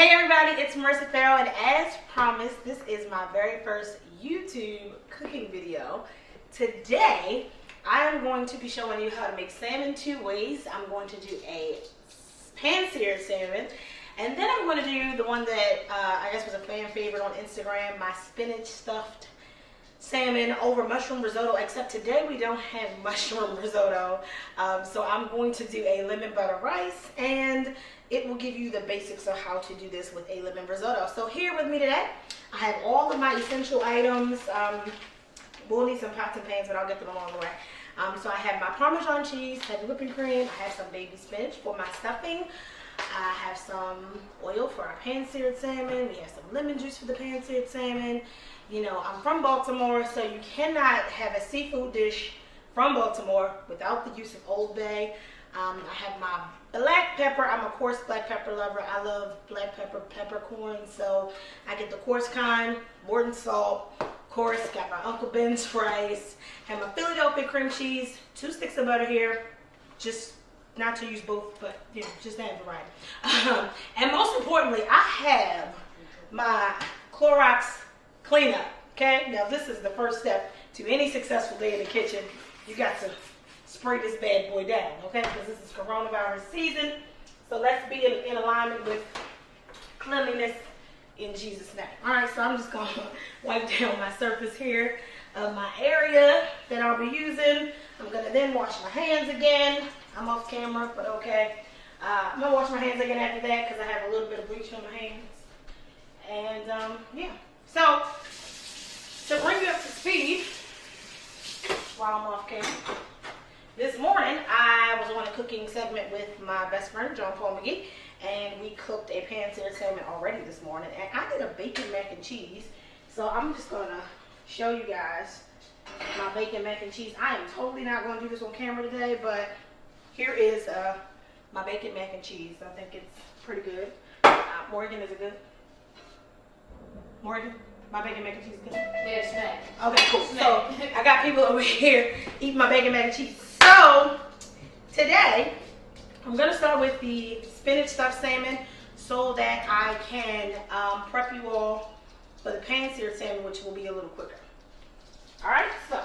Hey everybody, it's Marissa Farrow, and as promised, this is my very first YouTube cooking video. Today, I'm going to be showing you how to make salmon two ways. I'm going to do a pan-seared salmon, and then I'm going to do the one that I guess was a fan favorite on Instagram, my spinach stuffed salmon over mushroom risotto, except today we don't have mushroom risotto. So I'm going to do a lemon butter rice, and it will give you the basics of how to do this with a lemon risotto. So here with me today, I have all of my essential items. We'll need some pots and pans, but I'll get them along the way. So I have my Parmesan cheese, heavy whipping cream, I have some baby spinach for my stuffing, I have some oil for our pan-seared salmon, we have some lemon juice for the pan-seared salmon. You know, I'm from Baltimore, so you cannot have a seafood dish from Baltimore without the use of Old Bay. I have my black pepper. I'm a coarse black pepper lover. I love black pepper, peppercorn, so I get the coarse kind, more than salt. Course, got my Uncle Ben's rice, have my Philadelphia cream cheese, 2 sticks of butter here, just not to use both, but you know, just to have variety. And most importantly, I have my Clorox cleanup. Okay, now this is the first step to any successful day in the kitchen. You got to spray this bad boy down, okay? Because this is coronavirus season, so let's be in alignment with cleanliness. In Jesus' name. All right, so I'm just going to wipe down my surface here of my area that I'll be using. I'm going to then wash my hands again. I'm off camera, but okay. I'm going to wash my hands again after that because I have a little bit of bleach on my hands. And, yeah. So, to bring you up to speed while I'm off camera, this morning I was on a cooking segment with my best friend, John Paul McGee. And we cooked a pan-seared salmon already this morning. And I did a bacon mac and cheese. So I'm just going to show you guys my bacon mac and cheese. I am totally not going to do this on camera today, but here is my bacon mac and cheese. I think it's pretty good. Morgan, is it good? Morgan, my bacon mac and cheese is good? Yeah, snack. Okay, cool. So I got people over here eating my bacon mac and cheese. So today, I'm going to start with the spinach stuffed salmon so that I can prep you all for the pan-seared salmon, which will be a little quicker. Alright, so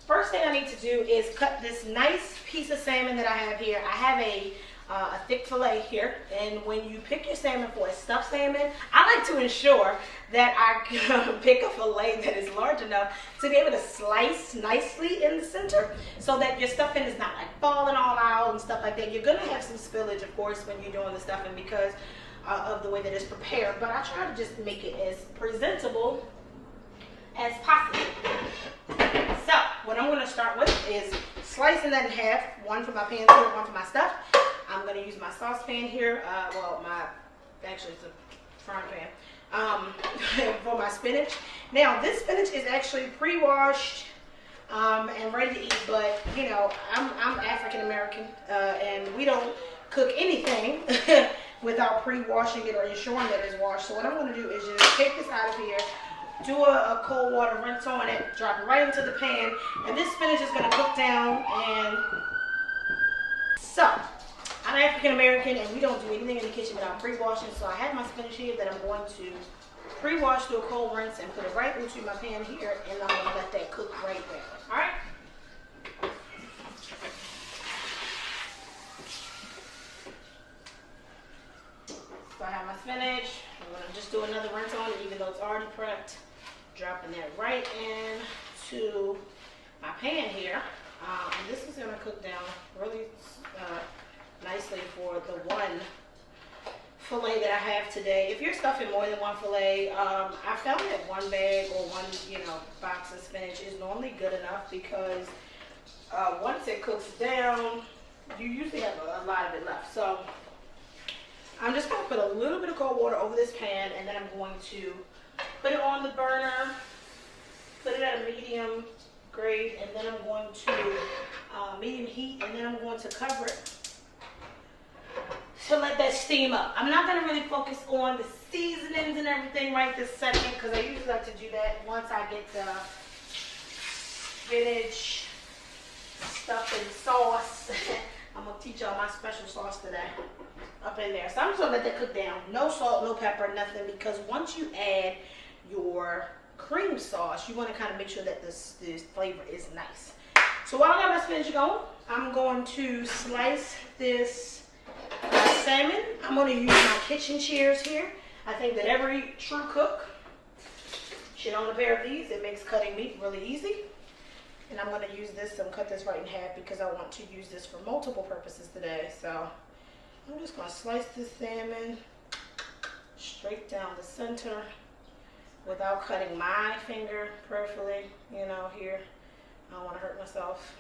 first thing I need to do is cut this nice piece of salmon that I have here. I have a thick fillet here, and when you pick your salmon for a stuffed salmon, I like to ensure that I pick a fillet that is large enough to be able to slice nicely in the center so that your stuffing is not like falling all out and stuff like that. You're going to have some spillage, of course, when you're doing the stuffing because of the way that it's prepared, but I try to just make it as presentable as possible. So what I'm going to start with is slicing that in half, one for my pan-seared, one for my stuffed. I'm going to use my saucepan here, actually it's a frying pan, for my spinach. Now this spinach is actually pre-washed and ready to eat, but you know, I'm African American and we don't cook anything without pre-washing it or ensuring that it's washed. So what I'm going to do is just take this out of here, do a cold water rinse on it, drop it right into the pan, and this spinach is going to cook down. And so I'm African American and we don't do anything in the kitchen without pre-washing, so I have my spinach here that I'm going to pre-wash, do a cold rinse, and put it right into my pan here, and I'm going to let that cook right there. Alright? So I have my spinach. I'm going to just do another rinse on it even though it's already prepped. Dropping that right into my pan here. And this is going to cook down really nicely for the one fillet that I have today. If you're stuffing more than one fillet, I found that one bag or one, box of spinach is normally good enough because once it cooks down, you usually have a lot of it left. So I'm just going to put a little bit of cold water over this pan, and then I'm going to put it on the burner, put it at a medium grade, and then I'm going to medium heat, and then I'm going to cover it to let that steam up. I'm not going to really focus on the seasonings and everything right this second because I usually like to do that once I get the spinach stuffed in sauce I'm gonna teach y'all my special sauce today up in there. So I'm just gonna let that cook down. No salt, no pepper, nothing, because once you add your cream sauce, you want to kind of make sure that this flavor is nice. So while I got my spinach going, I'm going to slice this salmon. I'm going to use my kitchen shears here. I think that every true cook should own a pair of these. It makes cutting meat really easy. And I'm going to use this and cut this right in half because I want to use this for multiple purposes today. So I'm just going to slice this salmon straight down the center without cutting my finger perfectly, you know, here. I don't want to hurt myself.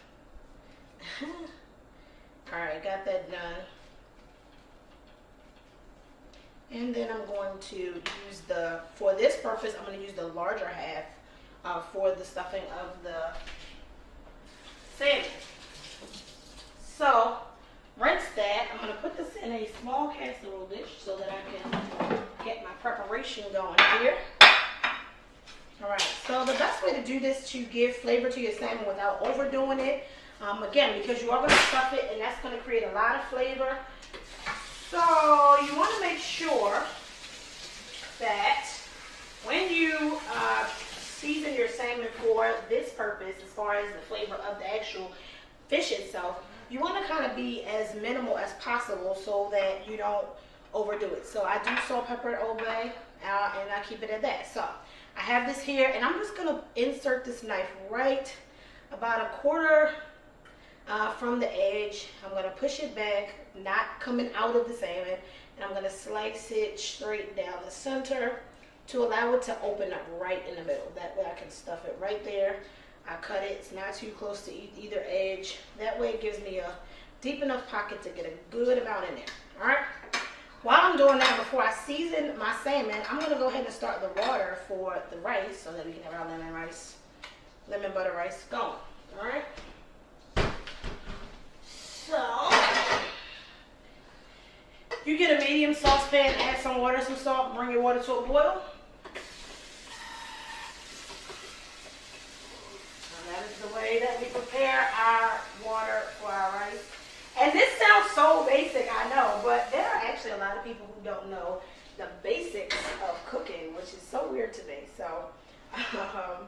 All right, got that done. And then I'm going to use for this purpose, I'm going to use the larger half for the stuffing of the salmon. So, rinse that. I'm going to put this in a small casserole dish so that I can get my preparation going here. All right, so the best way to do this to give flavor to your salmon without overdoing it, again, because you are going to stuff it and that's going to create a lot of flavor. So you want to make sure that when you season your salmon for this purpose, as far as the flavor of the actual fish itself, you want to kind of be as minimal as possible so that you don't overdo it. So I do salt, pepper, and Old Bay, and I keep it at that. So I have this here, and I'm just going to insert this knife right about a quarter from the edge. I'm going to push it back, not coming out of the salmon, and I'm going to slice it straight down the center to allow it to open up right in the middle. That way I can stuff it right there. I cut it, it's not too close to either edge. That way it gives me a deep enough pocket to get a good amount in there. All right. While I'm doing that, before I season my salmon, I'm going to go ahead and start the water for the rice so that we can have our lemon butter rice going. All right. So, you get a medium saucepan, add some water, some salt, bring your water to a boil. And that is the way that we prepare our water for our rice. And this sounds so basic, I know, but there are actually a lot of people who don't know the basics of cooking, which is so weird to me. So, I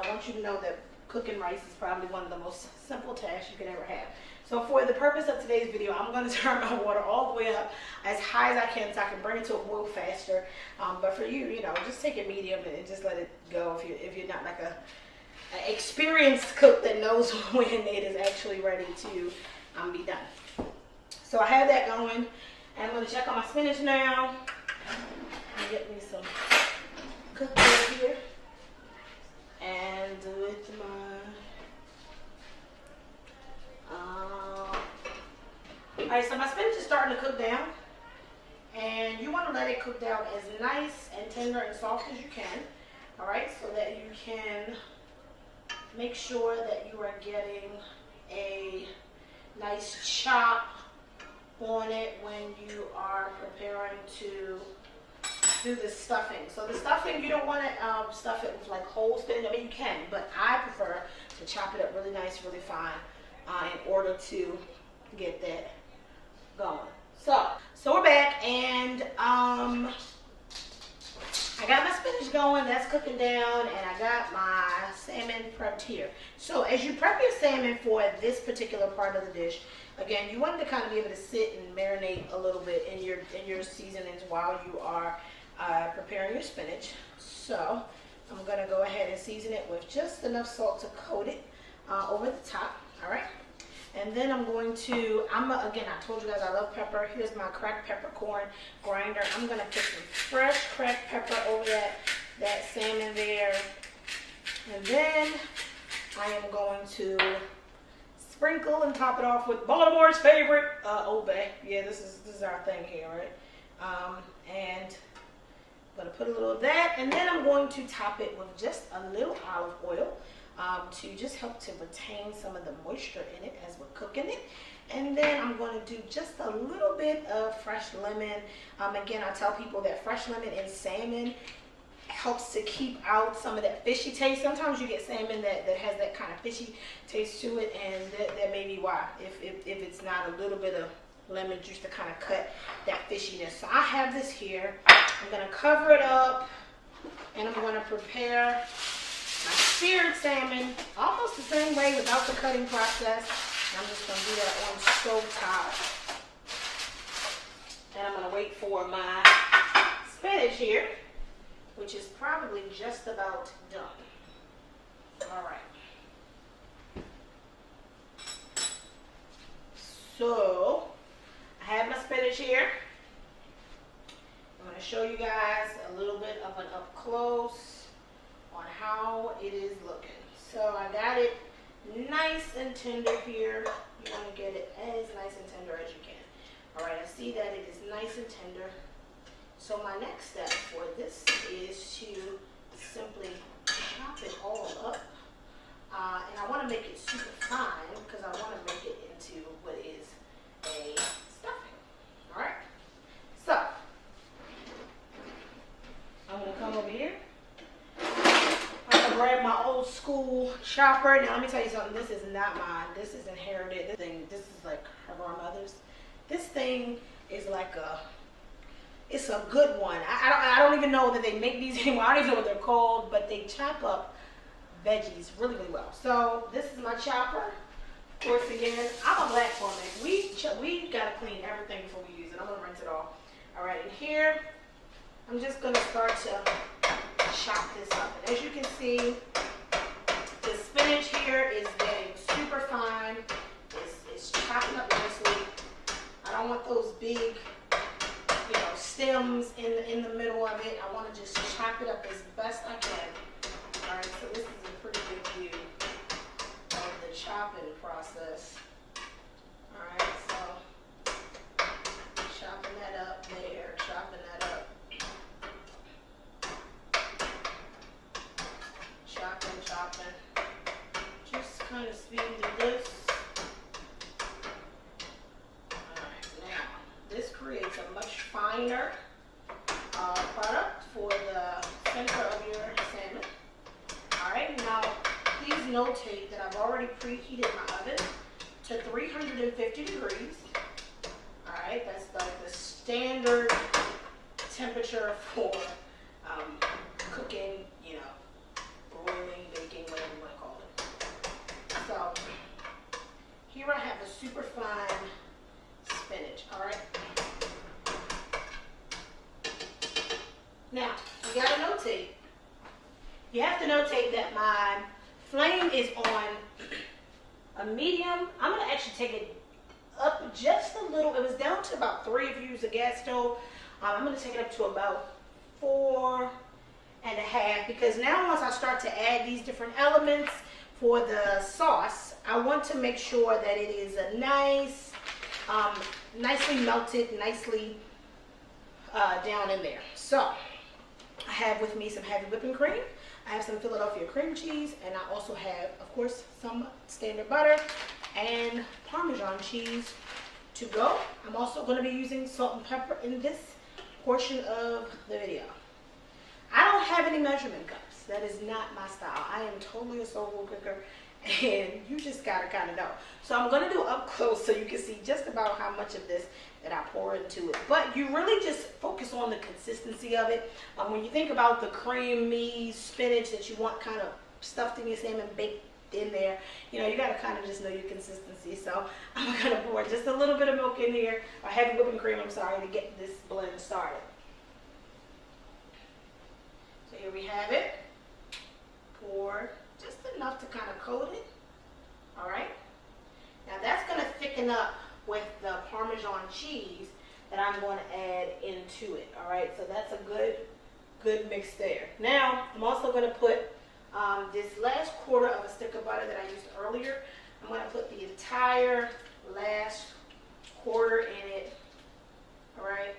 want you to know that cooking rice is probably one of the most simple tasks you could ever have. So for the purpose of today's video, I'm going to turn my water all the way up as high as I can so I can bring it to a boil faster. But for you, you know, just take it medium and just let it go if you're not like an experienced cook that knows when it is actually ready to be done. So I have that going, and I'm going to check on my spinach now and get me some cooked bread here. And with my alright, so my spinach is starting to cook down, and you want to let it cook down as nice and tender and soft as you can, alright, so that you can make sure that you are getting a nice chop on it when you are preparing to do the stuffing. So the stuffing, you don't want to stuff it with like whole spinach. I mean, you can, but I prefer to chop it up really nice, really fine, in order to get that going. So we're back, and I got my spinach going. That's cooking down, and I got my salmon prepped here. So as you prep your salmon for this particular part of the dish, again, you want it to kind of be able to sit and marinate a little bit in your seasonings while you are preparing your spinach. So I'm going to go ahead and season it with just enough salt to coat it over the top. All right. And then I'm going to, again, I told you guys I love pepper. Here's my cracked peppercorn grinder. I'm going to put some fresh cracked pepper over that salmon there. And then I am going to sprinkle and top it off with Baltimore's favorite Old Bay. Yeah, this is our thing here, right? And I'm going to put a little of that. And then I'm going to top it with just a little olive oil. To just help to retain some of the moisture in it as we're cooking it. And then I'm going to do just a little bit of fresh lemon. Again, I tell people that fresh lemon in salmon helps to keep out some of that fishy taste. Sometimes you get salmon that has that kind of fishy taste to it, and that may be why, if it's not a little bit of lemon juice to kind of cut that fishiness. So I have this here. I'm going to cover it up, and I'm going to prepare my seared salmon almost the same way without the cutting process. I'm just going to do that on stove top. And I'm going to wait for my spinach here, which is probably just about done. All right. So I have my spinach here. I'm going to show you guys a little bit of an up close on how it is looking. So I got it nice and tender here. You want to get it as nice and tender as you can. All right, I see that it is nice and tender. So my next step for this is to simply chop it all up. And I want to make it super fine because I want to make it into what is a stuffing. All right, so I'm going to come over here. I'm going to grab my old school chopper. Now let me tell you something. This is not mine. This is inherited. This is like her grandmother's. This thing is like it's a good one. I don't even know that they make these anymore. I don't even know what they're called, but they chop up veggies really, really well. So this is my chopper. Of course, again, I'm a black woman. We gotta clean everything before we use it. I'm gonna rinse it all. All right, and here I'm just gonna start to chop this up. And as you can see, the spinach here is getting super fine. It's chopping up nicely. I don't want those big, stems in the middle of it. I want to just chop it up as best I can. All right, so this is a pretty good view of the chopping process. All right, so chopping that up there, chopping that up. Chopping. Just kind of speeding this. This creates a much finer product for the center of your salmon. All right, now please notate that I've already preheated my oven to 350 degrees. All right, that's like the standard temperature for cooking, broiling, baking, whatever you want to call it. So here I have a super fine spinach, all right? Now, you gotta notate. You have to notate that my flame is on a medium. I'm gonna actually take it up just a little. It was down to about 3 if you use a gas stove. I'm gonna take it up to about 4.5 because now once I start to add these different elements for the sauce, I want to make sure that it is a nice, nicely melted, nicely down in there. So I have with me some heavy whipping cream. I have some Philadelphia cream cheese, and I also have, of course, some standard butter and Parmesan cheese to go. I'm also going to be using salt and pepper in this portion of the video. I don't have any measurement cups. That is not my style. I am totally a soul food cooker, and you just gotta kind of know. So I'm gonna do up close so you can see just about how much of this that I pour into it. But you really just focus on the consistency of it. When you think about the creamy spinach that you want kind of stuffed in your salmon, baked in there, you gotta kind of just know your consistency. So I'm gonna pour just a little bit of milk in here, or heavy whipping cream, I'm sorry, to get this blend started. So here we have it. Pour just enough to kind of coat it. All right. Now that's going to thicken up with the Parmesan cheese that I'm going to add into it. All right. So that's a good mix there. Now I'm also going to put this last quarter of a stick of butter that I used earlier. I'm going to put the entire last quarter in it. All right.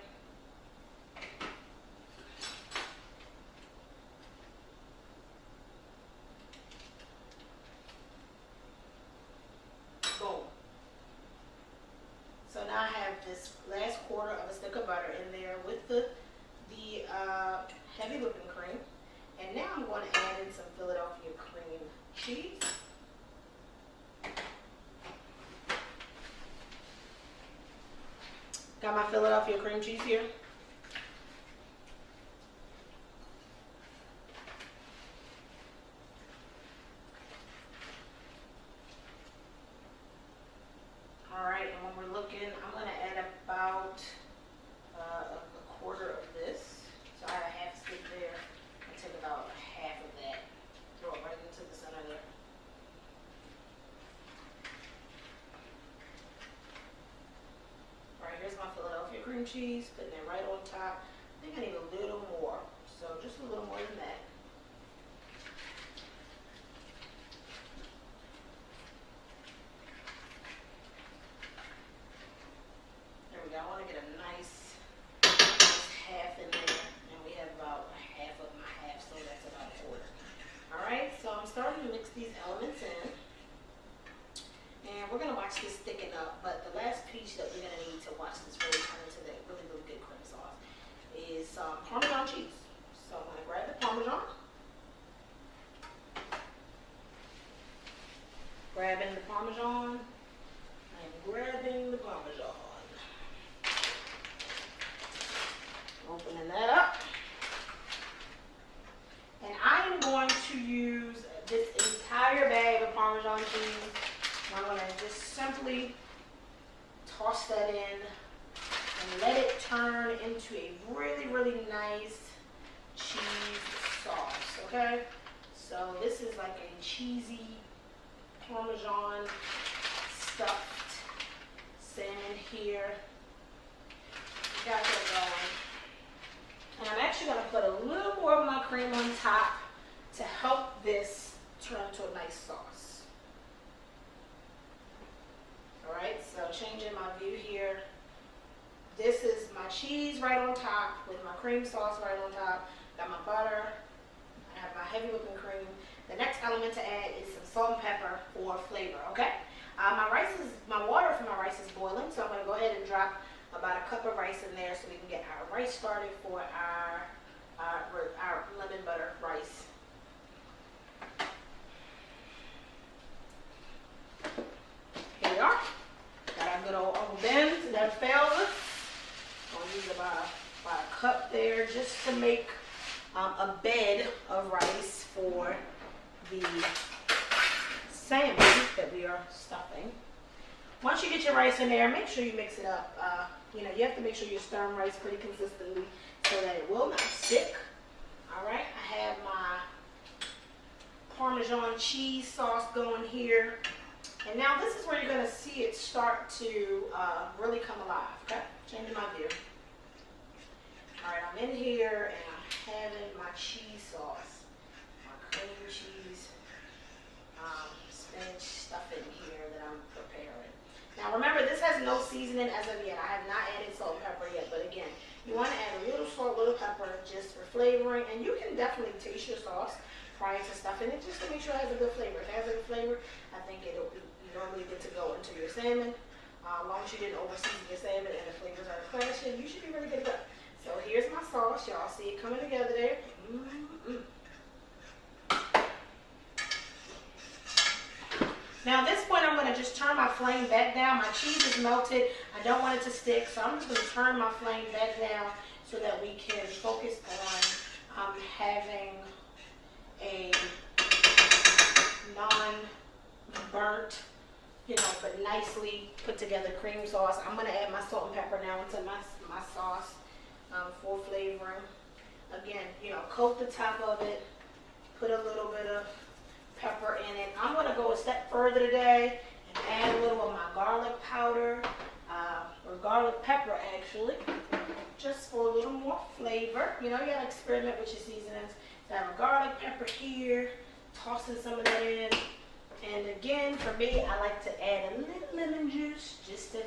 So now I have this last quarter of a stick of butter in there with the heavy whipping cream. in some Philadelphia cream cheese. Got my Philadelphia cream cheese here. Alright, and when we're looking, I'm going to add about a quarter of this. So I have a half stick there. I take about half of that, throw it right into the center there. Alright, here's my Philadelphia cream cheese, putting it right on top. I think I need a little more, so just a little more than that. I want to get a nice half in there, and we have about half of my half, so that's about a quarter. Alright, so I'm starting to mix these elements in, and we're going to watch this thicken up, but the last piece that we're going to need to watch this really turn into that really, really good cream sauce is some Parmesan cheese. So I'm going to grab the Parmesan, grabbing the Parmesan, opening that up. And I am going to use this entire bag of Parmesan cheese. I'm going to just simply toss that in and let it turn into a really, really nice cheese sauce, okay? So this is like a cheesy Parmesan stuffed salmon here. Got that going. And I'm actually going to put a little more of my cream on top to help this turn into a nice sauce. Alright, so changing my view here. This is my cheese right on top with my cream sauce right on top. Got my butter. I have my heavy whipping cream. The next element to add is some salt and pepper for flavor, okay? My water for my rice is boiling, so I'm going to go ahead and drop about a cup of rice in there so we can get our rice started for our lemon butter rice. Here we are. Got our good old Uncle Ben's, never fails us. I'll use about a cup there just to make a bed of rice for the salmon that we are stuffing. Once you get your rice in there, make sure you mix it up. You have to make sure you're stirring rice pretty consistently so that it will not stick. All right, I have my Parmesan cheese sauce going here. And now this is where you're going to see it start to really come alive, okay? Changing my view. All right, I'm in here and I'm having my cheese sauce, my cream cheese, spinach stuffing here that I'm preparing. Now remember, this has no seasoning as of yet. I have not added salt and pepper yet, but again, you want to add a little salt, a little pepper just for flavoring, and you can definitely taste your sauce prior to stuffing it just to make sure it has a good flavor. If it has a good flavor, I think it'll be normally good to go into your salmon. As long as you didn't over-season your salmon and the flavors are clashing, you should be really good to go. So here's my sauce. Y'all see it coming together there. Now at this point, I'm going to just turn my flame back down. My cheese is melted. I don't want it to stick, so I'm just going to turn my flame back down so that we can focus on having a non-burnt, but nicely put together cream sauce. I'm going to add my salt and pepper now into my sauce for flavoring. Again, coat the top of it, put a little bit of pepper in it. I'm going to go a step further today and add a little of my garlic powder, or garlic pepper actually, just for a little more flavor. You got to experiment with your seasonings. So I have a garlic pepper here, tossing some of that in. And again, for me, I like to add a little lemon juice just to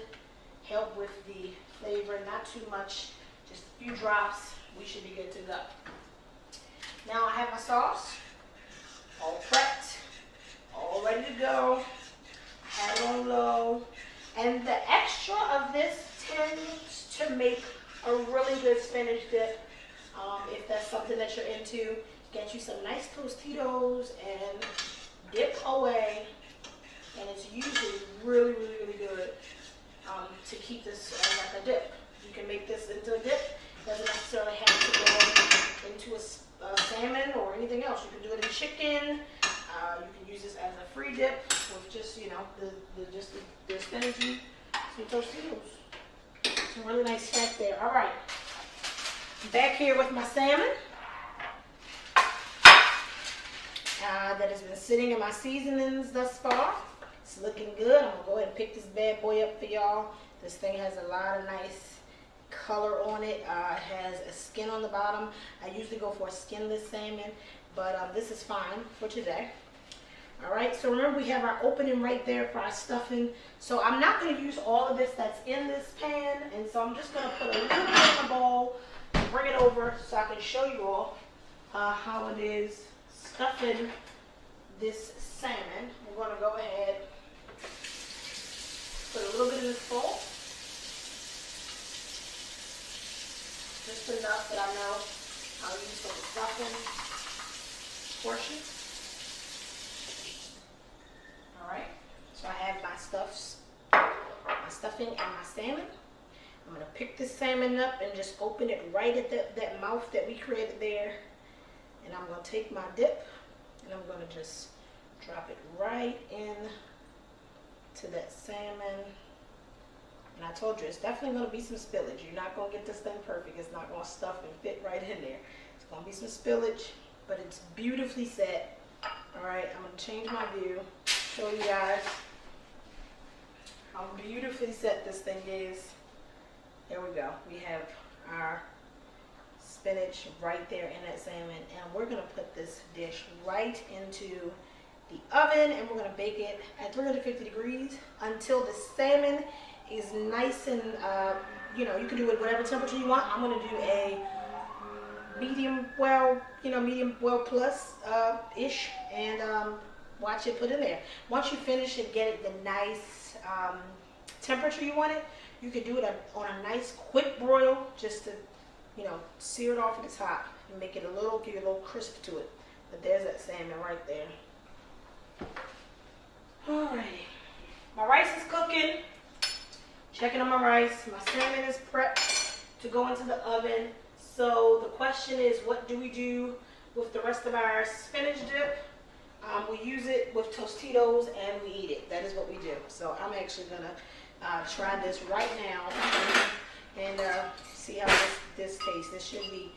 help with the flavor. Not too much, just a few drops. We should be good to go. Now I have my sauce all prepped, all ready to go. Have it on low. And the extra of this tends to make a really good spinach dip. If that's something that you're into, get you some nice Tostitos and dip away. And it's usually really, really, really good to keep this as like a dip. You can make this into a dip. It doesn't necessarily have to go into a salmon or anything else. You can do it in chicken. You can use this as a free dip with just, you know, the spinachy, some Tostitos. Some really nice fat there. All right. Back here with my salmon. That has been sitting in my seasonings thus far. It's looking good. I'm going to go ahead and pick this bad boy up for y'all. This thing has a lot of nice color on it. It has a skin on the bottom. I usually go for a skinless salmon, but this is fine for today. All right, so remember we have our opening right there for our stuffing. So I'm not going to use all of this that's in this pan, and so I'm just going to put a little bit in the bowl, bring it over so I can show you all how it is stuffing this salmon. We're going to go ahead, put a little bit in this bowl, just enough that I know I'll use for the stuffing portion. All right, so I have my stuffing and my salmon. I'm going to pick this salmon up and just open it right at that mouth that we created there. And I'm going to take my dip and I'm going to just drop it right in to that salmon. And I told you, it's definitely going to be some spillage. You're not going to get this thing perfect. It's not going to stuff and fit right in there. It's going to be some spillage, but it's beautifully set. All right, I'm going to change my view, show you guys how beautifully set this thing is. There we go. We have our spinach right there in that salmon, and we're going to put this dish right into the oven, and we're going to bake it at 350 degrees until the salmon is nice and you know, you can do it whatever temperature you want. I'm going to do a medium well, you know, medium well plus ish, and watch it put in there. Once you finish it, get it the nice temperature you want it. You can do it on a nice quick broil, just to, you know, sear it off at the top and make it a little, give it a little crisp to it. But there's that salmon right there. Alrighty, my rice is cooking. Checking on my rice. My salmon is prepped to go into the oven. So the question is, what do we do with the rest of our spinach dip? We use it with Tostitos and we eat it. That is what we do. So I'm actually gonna try this right now and see how this tastes. This should be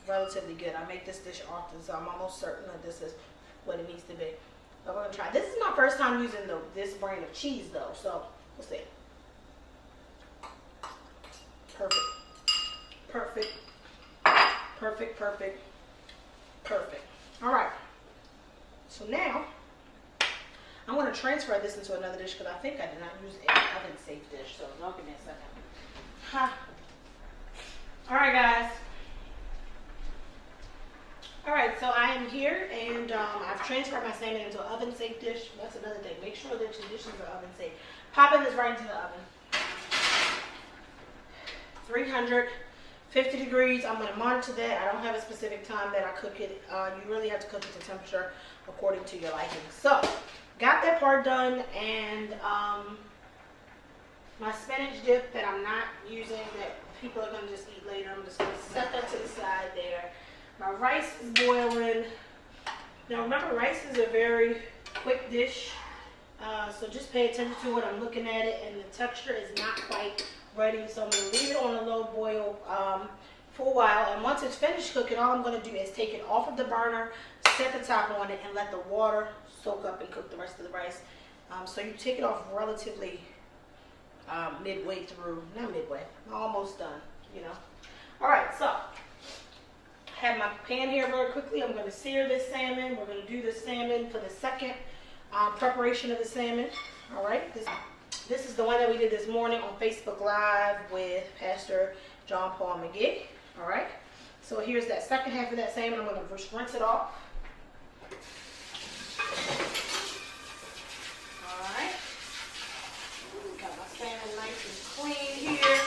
relatively good. I make this dish often, so I'm almost certain that this is what it needs to be. But we're gonna try. This is my first time using this brand of cheese though, so we'll see. Perfect. Perfect. Perfect, perfect, perfect. All right. So now, I'm going to transfer this into another dish because I think I did not use an oven-safe dish. So don't give me a second. Ha. All right, guys. All right, so I am here, and I've transferred my salmon into an oven-safe dish. That's another thing. Make sure that your dishes are oven-safe. Popping this right into the oven. 350 degrees. I'm going to monitor that. I don't have a specific time that I cook it. You really have to cook it to temperature according to your liking. So, got that part done, and my spinach dip that I'm not using, that people are going to just eat later, I'm just going to set that to the side there. My rice is boiling. Now remember, rice is a very quick dish, so just pay attention to it. I'm looking at it, and the texture is not quite ready, so I'm going to leave it on a low boil for a while, and once it's finished cooking, all I'm going to do is take it off of the burner, set the top on it, and let the water soak up and cook the rest of the rice. So you take it off relatively midway through, not midway, almost done, you know. All right, so I have my pan here very quickly. I'm going to sear this salmon. We're going to do the salmon for the second preparation of the salmon. All right, this is the one that we did this morning on Facebook Live with Pastor John Paul McGee. All right, so here's that second half of that salmon. I'm going to just rinse it off. All right, got my salmon nice and clean here.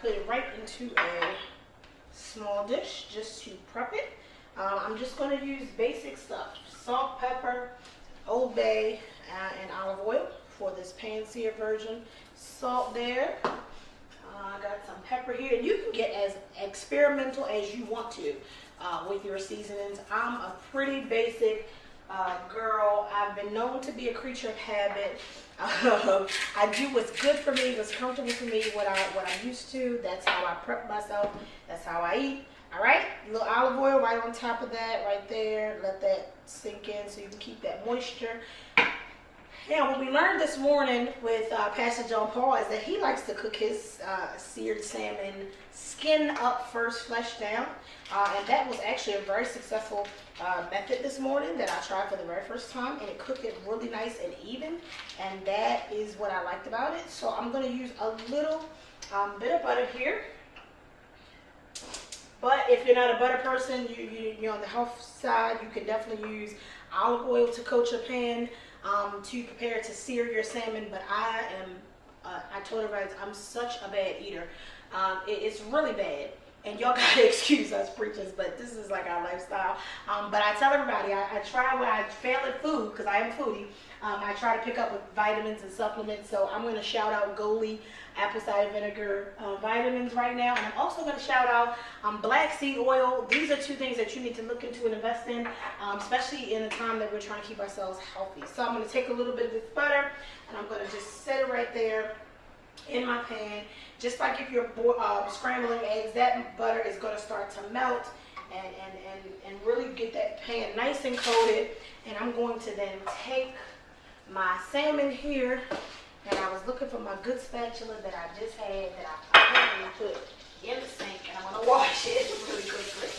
put it right into a small dish just to prep it. I'm just going to use basic stuff: salt, pepper, Old Bay, and olive oil for this pan-seared version. Salt there. I got some pepper here. You can get as experimental as you want to with your seasonings. I'm a pretty basic girl. I've been known to be a creature of habit. I do what's good for me, what's comfortable for me, what I'm used to. That's how I prep myself. That's how I eat. All right, a little olive oil right on top of that, right there. Let that sink in so you can keep that moisture. Now, what we learned this morning with Pastor John Paul is that he likes to cook his seared salmon skin up first, flesh down. And that was actually a very successful method this morning that I tried for the very first time. And it cooked it really nice and even. And that is what I liked about it. So I'm going to use a little bit of butter here. But if you're not a butter person, you're on the health side, you can definitely use olive oil to coat your pan to prepare to sear your salmon. But I told everybody I'm such a bad eater. It's really bad. And y'all gotta excuse us preachers, but this is like our lifestyle. But I tell everybody, I try when I fail at food, because I am a foodie. I try to pick up with vitamins and supplements. So I'm going to shout out Goli apple cider vinegar vitamins right now. And I'm also going to shout out black seed oil. These are two things that you need to look into and invest in, especially in the time that we're trying to keep ourselves healthy. So I'm going to take a little bit of this butter, and I'm going to just set it right there in my pan. Just like if you're scrambling eggs, that butter is going to start to melt and really get that pan nice and coated. And I'm going to then take my salmon here, and I was looking for my good spatula that I just had that I apparently put in the sink, and I'm going to wash it really quickly.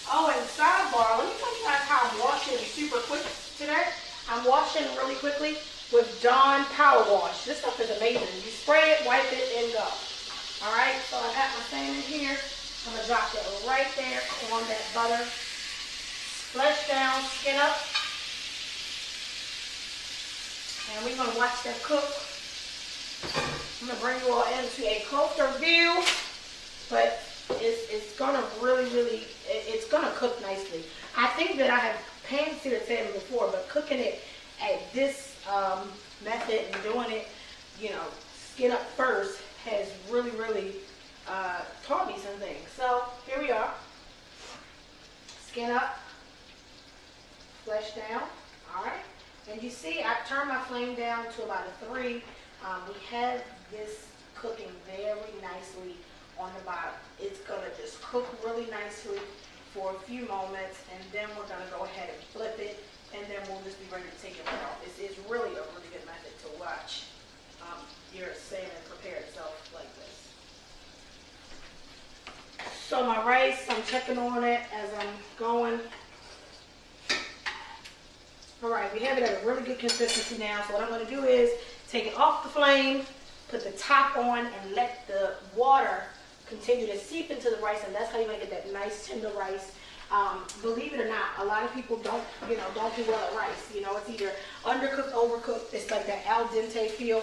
Oh, and sidebar, let me tell you guys how I'm washing super quick today. I'm washing really quickly with Dawn Power Wash. This stuff is amazing. You spray it, wipe it, and go. All right, so I got my salmon here. I'm going to drop that right there on that butter. Flesh down, skin up. And we're going to watch that cook. I'm going to bring you all into a closer view. But it's going to really, it's going to cook nicely. I think that I have pan-seared salmon before, but cooking it at this method and doing it, skin up first has really taught me some things. So here we are. Skin up, flesh down. All right. And you see, I've turned my flame down to about a 3. We have this cooking very nicely on the bottom. It's going to just cook really nicely for a few moments, and then we're going to go ahead and flip it, and then we'll just be ready to take it off. It's really a really good method to watch your salmon prepare itself like this. So my rice, I'm checking on it as I'm going. All right, we have it at a really good consistency now. So what I'm going to do is take it off the flame, put the top on, and let the water continue to seep into the rice, and that's how you're going to get that nice tender rice. Believe it or not, a lot of people don't do well at rice. It's either undercooked, overcooked. It's like that al dente feel.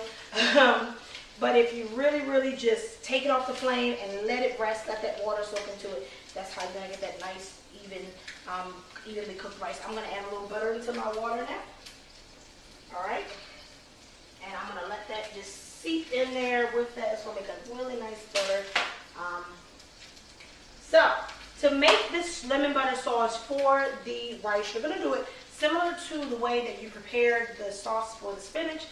But if you really just take it off the flame and let it rest, let that water soak into it, that's how you're going to get that nice, evenly cooked rice. I'm going to add a little butter into my water now. All right. And I'm going to let that just seep in there with that. It's going to make a really nice butter. So to make this lemon butter sauce for the rice, you're going to do it similar to the way that you prepared the sauce for the spinach.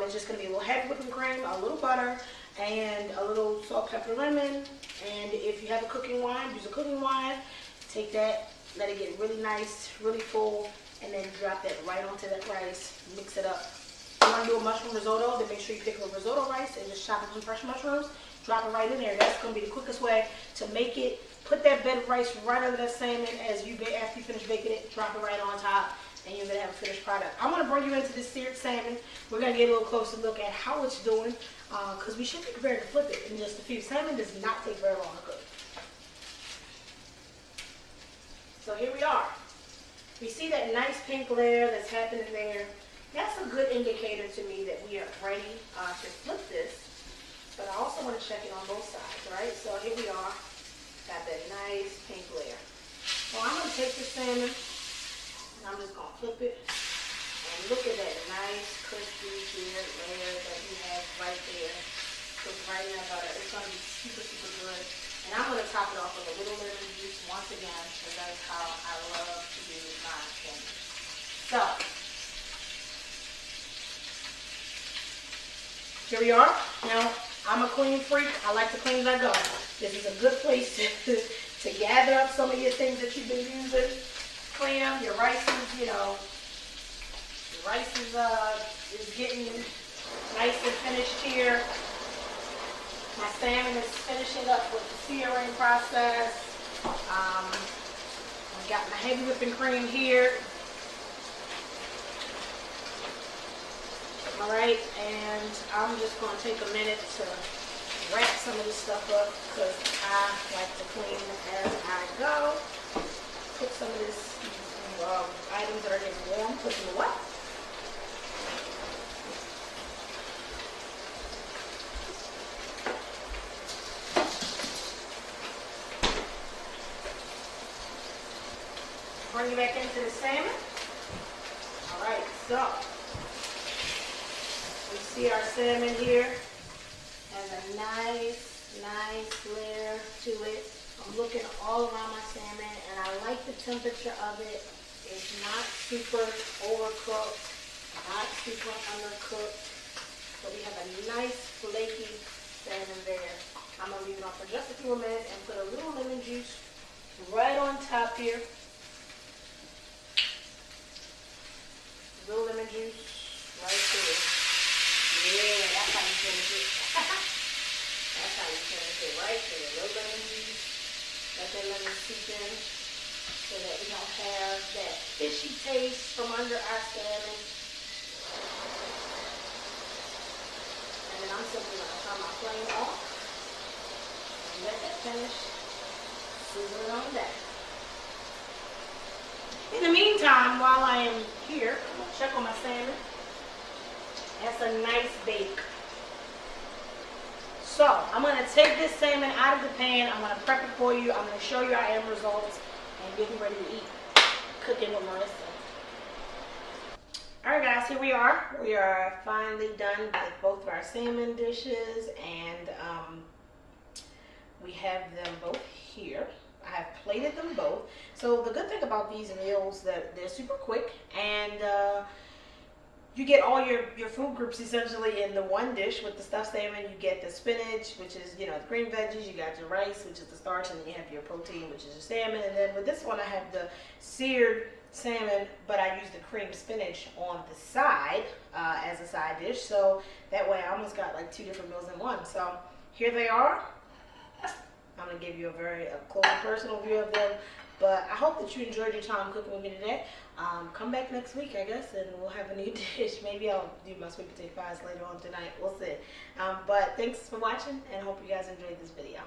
It's just going to be a little heavy whipping cream, a little butter, and a little salt, pepper, lemon. And if you have a cooking wine, use a cooking wine. Take that, let it get really nice, really full, and then drop that right onto that rice. Mix it up. If you want to do a mushroom risotto, then make sure you pick a risotto rice and just chop up some fresh mushrooms. Drop it right in there. That's going to be the quickest way to make it. Put that bed of rice right under that salmon after you finish baking it. Drop it right on top, and you're going to have a finished product. I want to bring you into this seared salmon. We're going to get a little closer look at how it's doing, because we should be prepared to flip it in just a few. Salmon does not take very long to cook. So here we are. We see that nice pink layer that's happening there. That's a good indicator to me that we are ready to flip this. But I also also want to check it on both sides, right? So here we are, got that nice pink layer. So I'm going to take the salmon and I'm just going to flip it. And look at that nice, crispy, seared layer that we have right there. Cooked right in that butter. It's going to be super, super good. And I'm going to top it off with a little lemon juice once again, because that's how I love to do my salmon. So, here we are. Now, I'm a clean freak. I like to clean as I go. This is a good place to gather up some of your things that you've been using. Clean them. Your rice is, your rice is getting nice and finished here. My salmon is finishing up with the searing process. I've got my heavy whipping cream here. All right, and I'm just going to take a minute to wrap some of this stuff up because I like to clean as I go. Put some of these items that are getting warm, put them away. Bring it back into the salmon. All right, so we see our salmon here has a nice layer to it. I'm looking all around my salmon and I like the temperature of it. It's not super overcooked, not super undercooked. So we have a nice flaky salmon there. I'm gonna leave it on for just a few more minutes and put a little lemon juice right on top here. Little lemon juice right there. Yeah, that's how you finish it. That's how you finish it right there. A little lemon juice. Let that lemon seep in so that we don't have that fishy taste from under our salmon. And then I'm simply going to turn my flame off and let that finish sizzling on down. In the meantime, while I am here, I'm going to check on my salmon. That's a nice bake. So, I'm going to take this salmon out of the pan. I'm going to prep it for you. I'm going to show you our end results and getting ready to eat. Cooking with Marissa. Alright guys, here we are. We are finally done with both of our salmon dishes and we have them both here. I have plated them both. So the good thing about these meals that they're super quick and you get all your food groups essentially in the one dish. With the stuffed salmon, you get the spinach, which is, the green veggies. You got your rice, which is the starch, and then you have your protein, which is your salmon. And then with this one, I have the seared salmon, but I use the cream spinach on the side as a side dish. So that way I almost got like 2 different meals in one. So here they are. I'm going to give you a very close and personal view of them. But I hope that you enjoyed your time cooking with me today. Come back next week, I guess, and we'll have a new dish. Maybe I'll do my sweet potato pies later on tonight. We'll see. But thanks for watching, and hope you guys enjoyed this video.